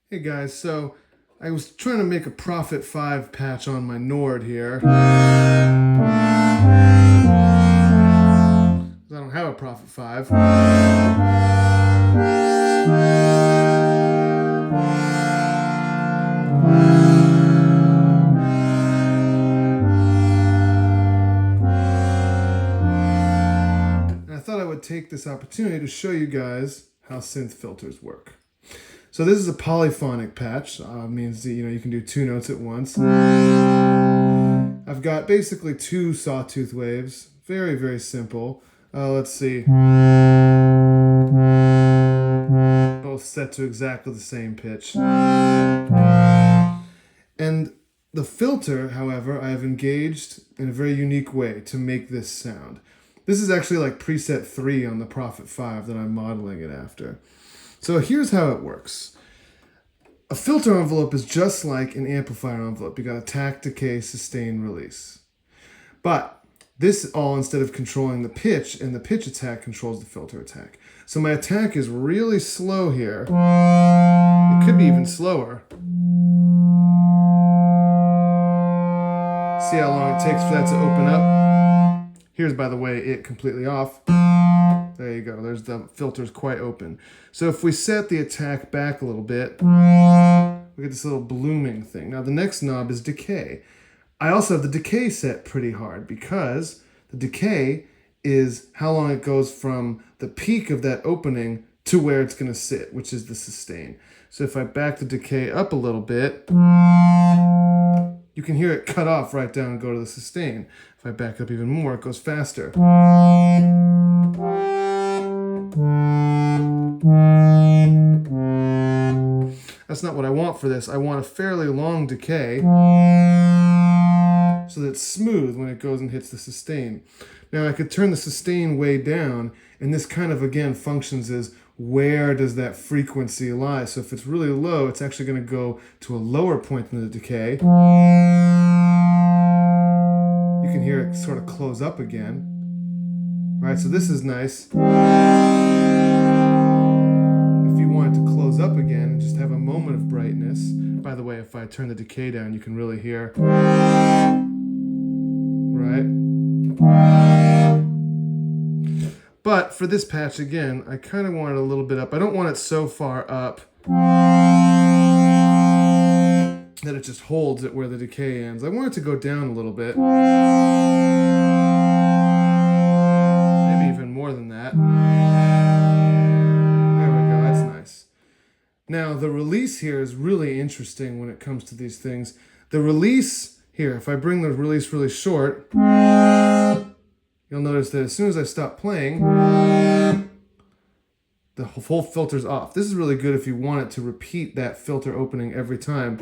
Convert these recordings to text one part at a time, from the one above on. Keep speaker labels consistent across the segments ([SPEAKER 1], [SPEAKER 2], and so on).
[SPEAKER 1] Hey guys, so I was trying to make a Prophet 5 patch on my Nord here. I don't have a Prophet 5. And I thought I would take this opportunity to show you guys how synth filters work. So this is a polyphonic patch. Means that, you can do two notes at once. I've got basically two sawtooth waves. Very, very simple. Let's see. Both set to exactly the same pitch. And the filter, however, I have engaged in a very unique way to make this sound. This is actually like preset 3 on the Prophet 5 that I'm modeling it after. So here's how it works. A filter envelope is just like an amplifier envelope. You got attack, decay, sustain, release. But this all, instead of controlling the pitch, and the pitch attack controls the filter attack. So my attack is really slow here. It could be even slower. See how long it takes for that to open up? Here's, by the way, it completely off. There you go. There's the filters quite open. So if we set the attack back a little bit, we get this little blooming thing. Now the next knob is decay. I also have the decay set pretty hard because the decay is how long it goes from the peak of that opening to where it's going to sit, which is the sustain. So if I back the decay up a little bit, you can hear it cut off right down and go to the sustain. If I back up even more, it goes faster. That's not what I want for this. I want a fairly long decay so that it's smooth when it goes and hits the sustain. Now I could turn the sustain way down, and this kind of, again, functions as where does that frequency lie. So if it's really low, it's actually going to go to a lower point than the decay. You can hear it sort of close up again. Right, so this is nice. If you want it to close up again and just have a moment of brightness, by the way, if I turn the decay down, you can really hear. Right? But for this patch, again, I kind of want it a little bit up. I don't want it so far up that it just holds it where the decay ends. I want it to go down a little bit. Maybe even more than that. There we go, that's nice. Now, the release here is really interesting when it comes to these things. The release here, if I bring the release really short, you'll notice that as soon as I stop playing, the whole filter's off. This is really good if you want it to repeat that filter opening every time.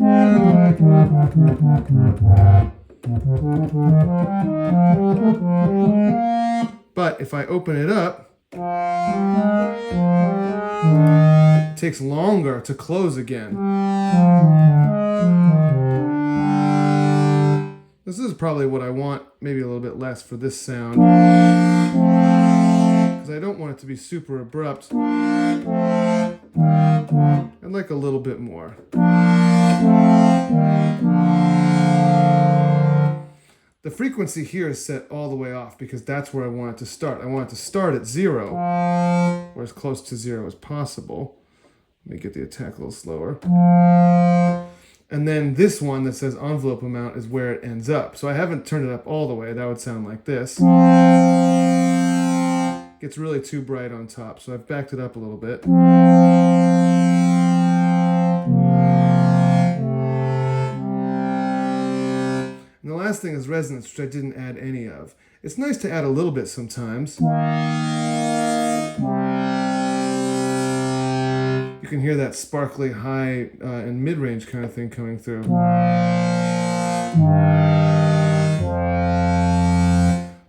[SPEAKER 1] But if I open it up, it takes longer to close again. This is probably what I want, maybe a little bit less for this sound. Because I don't want it to be super abrupt. I'd like a little bit more. The frequency here is set all the way off because that's where I want it to start. I want it to start at 0, or as close to 0 as possible. Let me get the attack a little slower. And then this one that says envelope amount is where it ends up. So I haven't turned it up all the way. That would sound like this. Gets really too bright on top, so I've backed it up a little bit. And the last thing is resonance, which I didn't add any of. It's nice to add a little bit sometimes. You can hear that sparkly high and mid-range kind of thing coming through.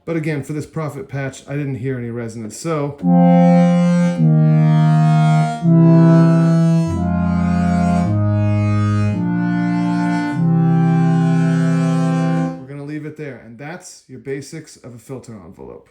[SPEAKER 1] But again, for this Prophet patch, I didn't hear any resonance. So we're going to leave it there. And that's your basics of a filter envelope.